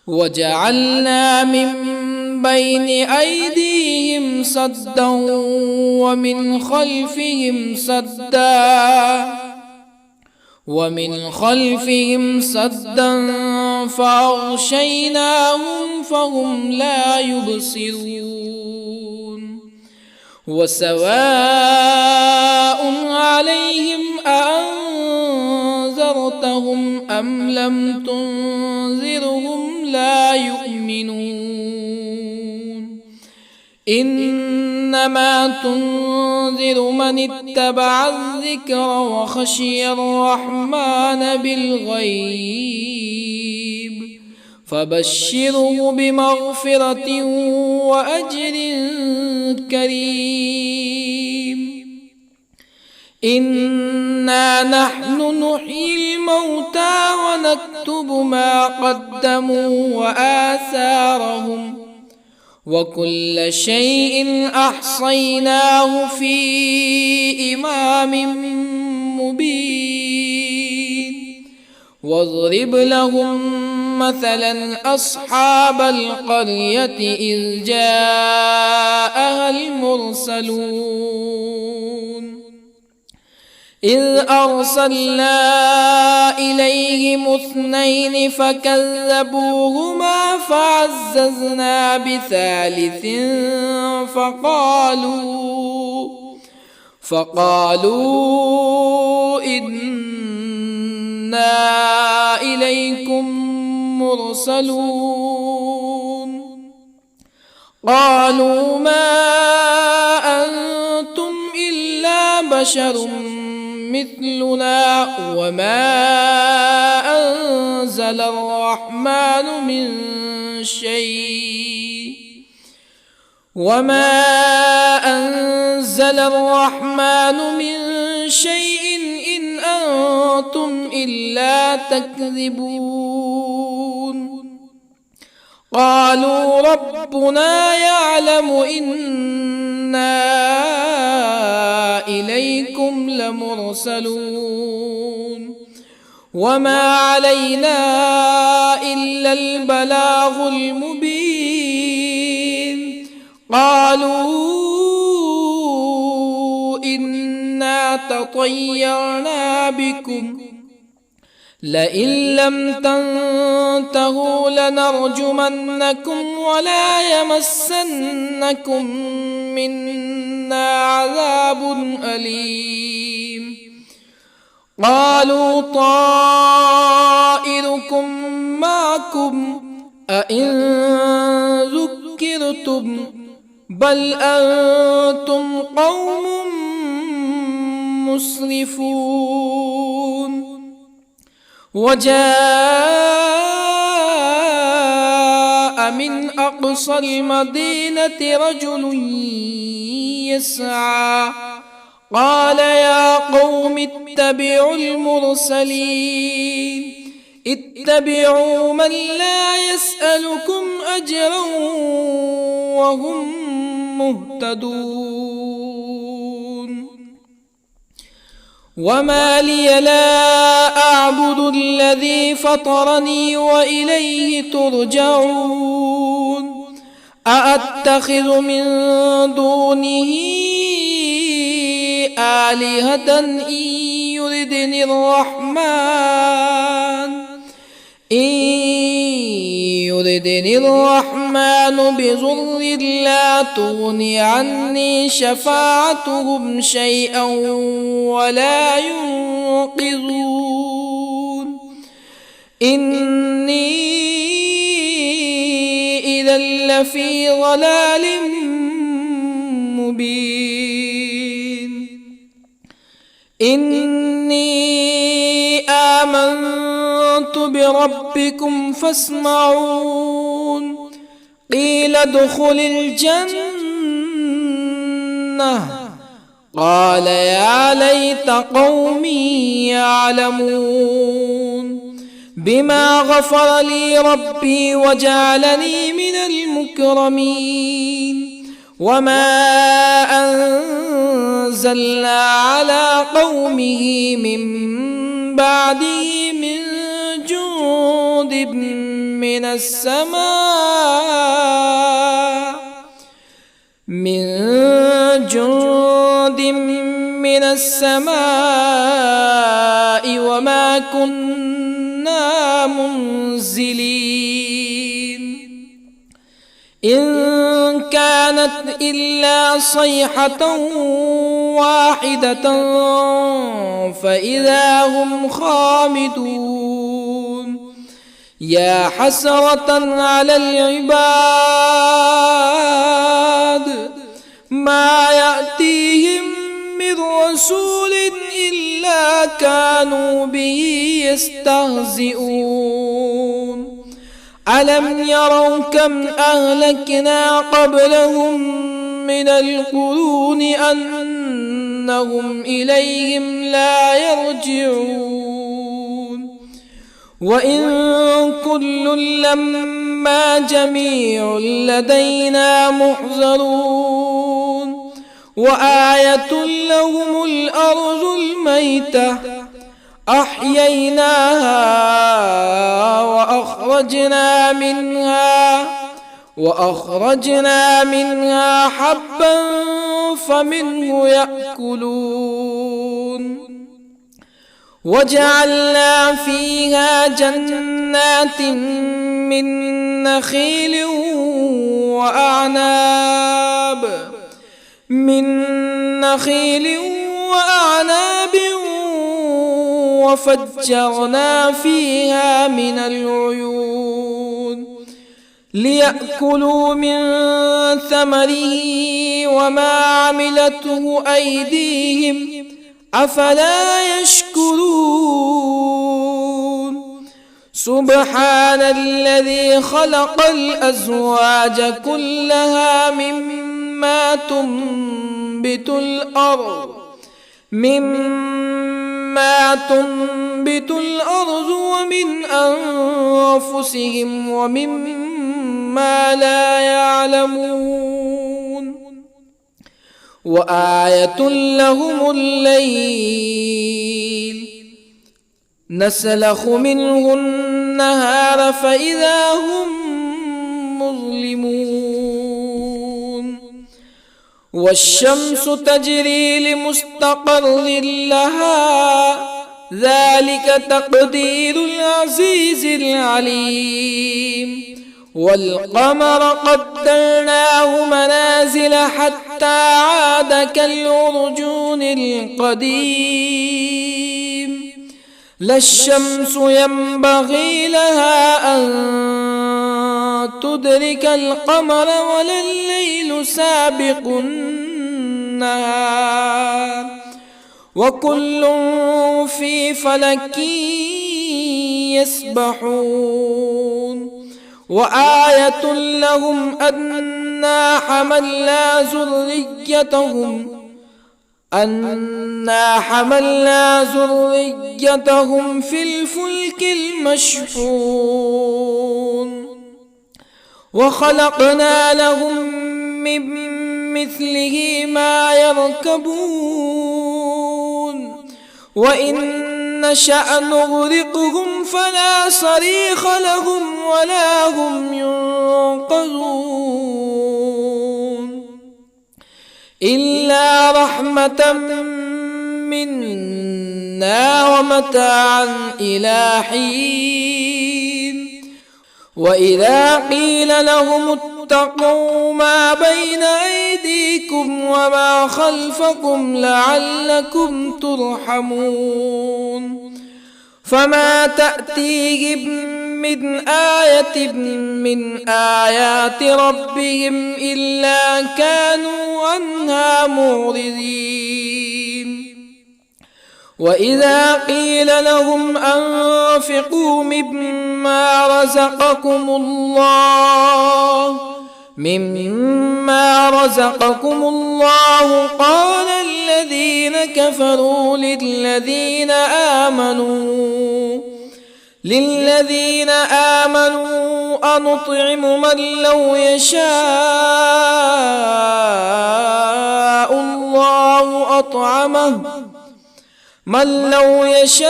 وجعلنا من بين أيديهم سدا ومن خلفهم سدا فأغشيناهم فهم لا يبصرون وسواء عليهم أأنذرتهم أم لم تنذرهم لا يؤمنون إنما تنذر من اتبع الذكر وخشي الرحمن بالغيب فبشره بمغفرة وأجر كريم إنا نحن نحيي الموتى ونكتب ما قدموا وآثارهم وكل شيء أحصيناه في إمام مبين واضرب لهم مثلا أصحاب القرية إذ جاءها المرسلون إذ أرسلنا إليهم اثنين فكذبوهما فعززنا بثالث فقالوا إنا إليكم مرسلون قالوا ما أنتم إلا بشر مثلنا وما أنزل الرحمن من شيء إن أنتم إلا تكذبون قالوا ربنا يعلم إنا إليكم لمرسلون وما علينا إلا البلاغ المبين قالوا إنا تطيرنا بكم لئن لم تنتهوا لنرجمنكم ولا يمسنكم منا عذاب أليم قالوا طائركم معكم أئن ذكرتم بل أنتم قوم مسرفون وجاء من أقصى المدينة رجل يسعى قال يا قوم اتبعوا المرسلين اتبعوا من لا يسألكم أجرا وهم مهتدون وما لي لا أعبد الذي فطرني وإليه ترجعون أأتخذ من دونه آلهة إن يردني الرحمن بضر لا تغني عني شفاعتهم شيئا ولا ينقذون إني إذا لفي ضلال مبين إني آمنت بربكم فاسمعون قيل ادخل الجنة قال يا ليت قومي يعلمون بما غفر لي ربي وجعلني من المكرمين وما أنزلنا على قومه من بعده من جند من السماء وما كنا منزلين إن كانت إلا صيحة واحدة فإذا هم خامدون يا حسرة على العباد ما يأتيهم من رسول إلا كانوا به يستهزئون ألم يروا كم أهلكنا قبلهم من القرون أنهم إليهم لا يرجعون وإن كل لما جميع لدينا محضرون وآية لهم الأرض الميتة أحييناها وأخرجنا منها حبا فمنه يأكلون وجعلنا فيها جنات من نخيل وأعناب وفجرنا فيها من العيون ليأكلوا من ثمره وما عملته أيديهم أفلا يشكرون سبحان الذي خلق الأزواج كلها مما تنبت الأرض ومن أنفسهم ومما لا يعلمون وآية لهم الليل نسلخ منه النهار فإذا هم مظلمون والشمس تجري لمستقر لها ذلك تقدير العزيز العليم والقمر قدرناه منازل حتى عاد كالعرجون القديم لا الشمس ينبغي لها أن تدرك القمر ولا الليل سابق النهار وكل في فلك يسبحون وآية لهم أنا حملنا ذريتهم في الفلك المشحون وخلقنا لهم من مثله ما يركبون وإن نشأ نغرقهم فلا صريخ لهم ولا هم ينقذون إلا رحمة منا ومتاعا إلى حين وإذا قيل لهم اتقوا ما بين أيديكم وما خلفكم لعلكم ترحمون فما تأتيهم من آية من آيات ربهم إلا كانوا عنها معرضين وإذا قيل لهم أنفقوا مما رزقكم الله قال الذين كفروا للذين آمنوا أنطعم من لو يشاء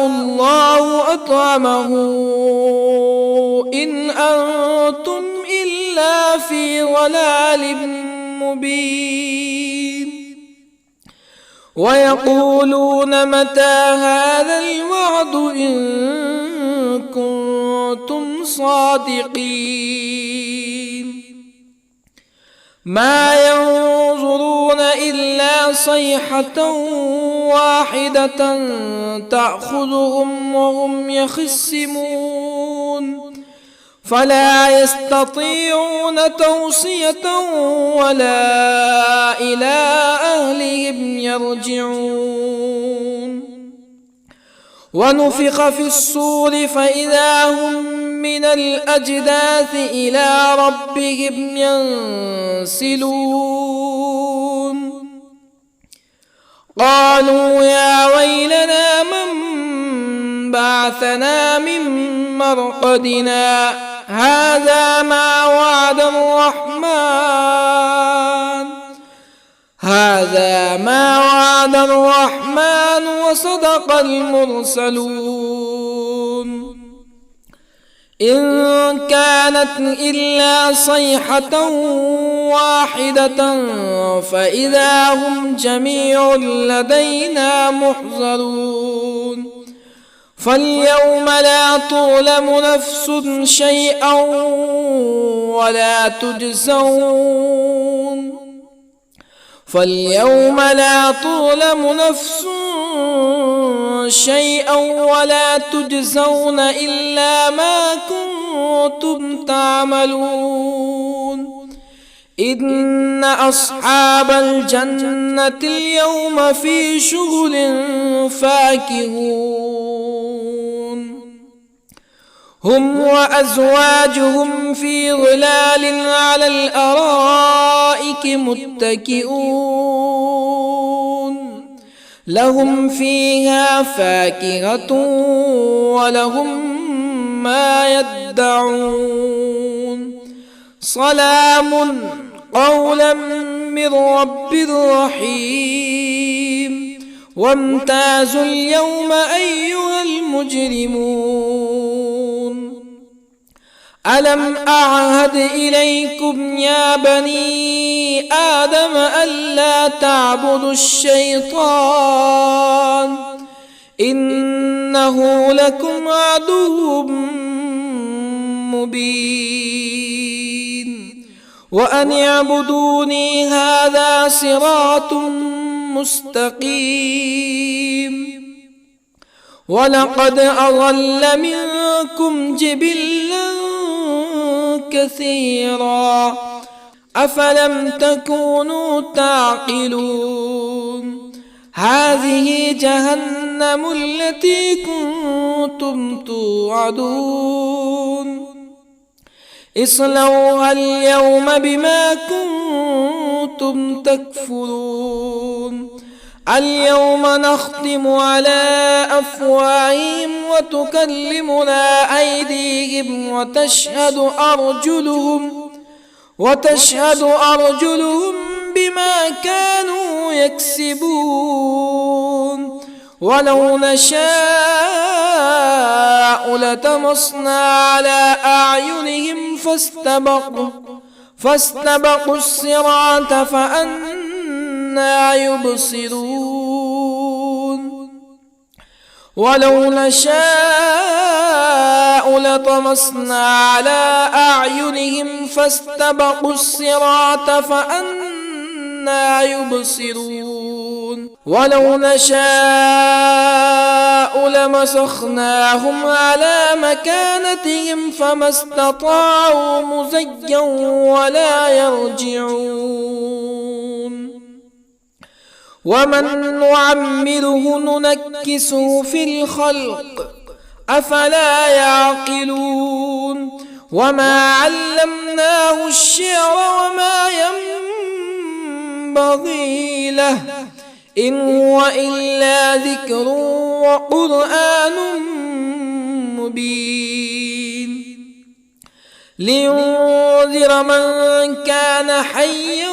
الله أطعمه إن أنتم إلا في ضلال مبين ويقولون متى هذا الوعد إن كنتم صادقين ما ينظرون إلا صيحة واحدة تأخذهم وهم يخصمون فلا يستطيعون توصية ولا إلى أهلهم يرجعون ونفخ في الصور فإذا هم من الأجداث إلى ربهم ينسلون قالوا يا ويلنا من بعثنا من مرقدنا هذا ما وعد الرحمن وصدق المرسلون إن كانت إلا صيحة واحدة فإذا هم جميع لدينا محضرون فاليوم لا تظلم نفس شيئا ولا تجزون إلا ما كنتم تعملون إن أصحاب الجنة اليوم في شغل فاكهون هم وأزواجهم في ظلال على الأرائك متكئون لهم فيها فاكهة ولهم ما يدعون سلام قولا من رب رحيم وامتازوا اليوم أيها المجرمون ألم أعهد إليكم يا بني آدم ألا تعبدوا الشيطان إنه لكم عدو مبين وأن اعبدوني هذا صراط مستقيم ولقد أضل منكم جبلا كثيرا أفلم تكونوا تعقلون هذه جهنم التي كنتم توعدون اصلوها اليوم بما كنتم تكفرون اليوم نختم على أفواههم وتكلمنا أيديهم وتشهد أرجلهم بما كانوا يكسبون ولو نشاء لطمسنا على أعينهم فاستبقوا الصراط فأنى يبصرون ولو نشاء لطمسنا على أعينهم فاستبقوا الصراط فأنى يبصرون ولو نشاء لمسخناهم على مكانتهم فما استطاعوا مزيا ولا يرجعون ومن نعمره ننكسه في الخلق أفلا يعقلون وما علمناه الشعر وما ينبغي له إن هو إلا ذكر وقرآن مبين لينذر من كان حيا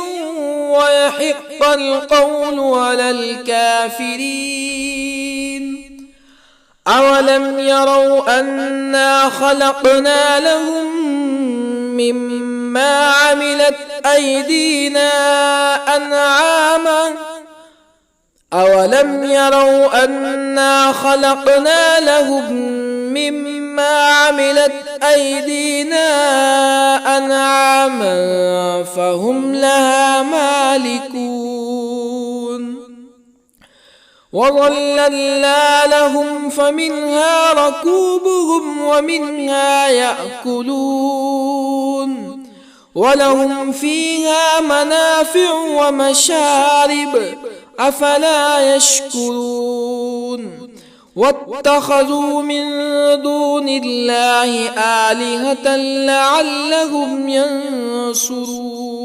ويحق القول على الكافرين أولم يروا أنا خلقنا لهم مما عملت أيدينا أنعاما أولم يروا أنا خلقنا لهم مما عملت أيدينا أنعاما فهم لها مالكون وظللنا لهم فمنها ركوبهم ومنها يأكلون ولهم فيها منافع ومشارب أفلا يشكرون واتخذوا من دون الله آلهة لعلهم ينصرون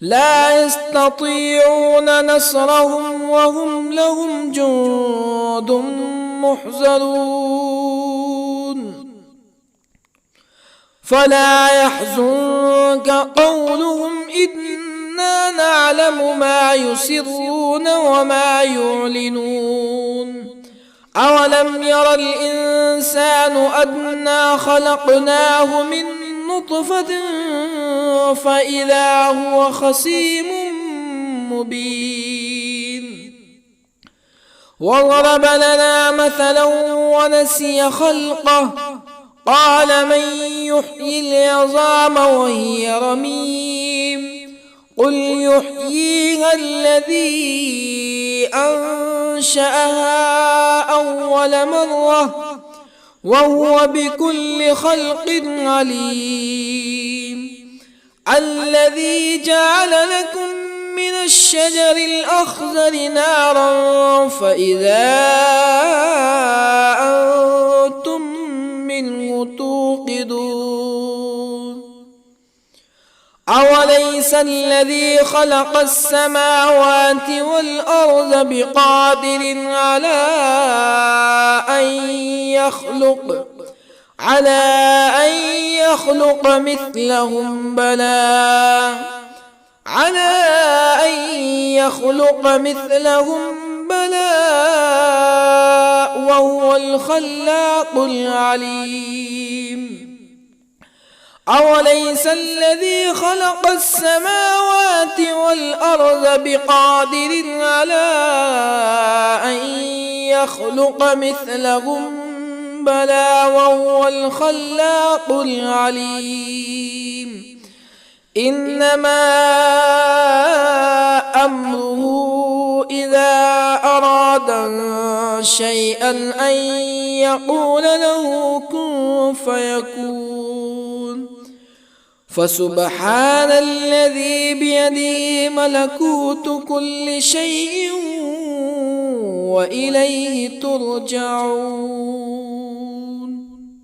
لا يستطيعون نصرهم وهم لهم جند محضرون فلا يحزنك قولهم إنا نعلم ما يسرون وما يعلنون أولم ير الإنسان أنا خلقناه من نطفة فإذا هو خصيم مبين وضرب لنا مثلا ونسي خلقه قال من يحيي العظام وهي رميم قل يحييها الذي أنشأها أول مرة وهو بكل خلق عليم الذي جعل لكم من الشجر الأخضر نارا فإذا أنتم منه توقدون أوليس الذي خلق السماوات والأرض بقادر على أن يخلق مثلهم بلى وهو الخلاق العليم أوليس الذي خلق السماوات والأرض بقادر على أن يخلق مثلهم بلى وهو الخلاق العليم إنما أمره إذا أراد شيئا أن يقول له كن فيكون فسبحان الذي بيده ملكوت كل شيء وإليه ترجعون.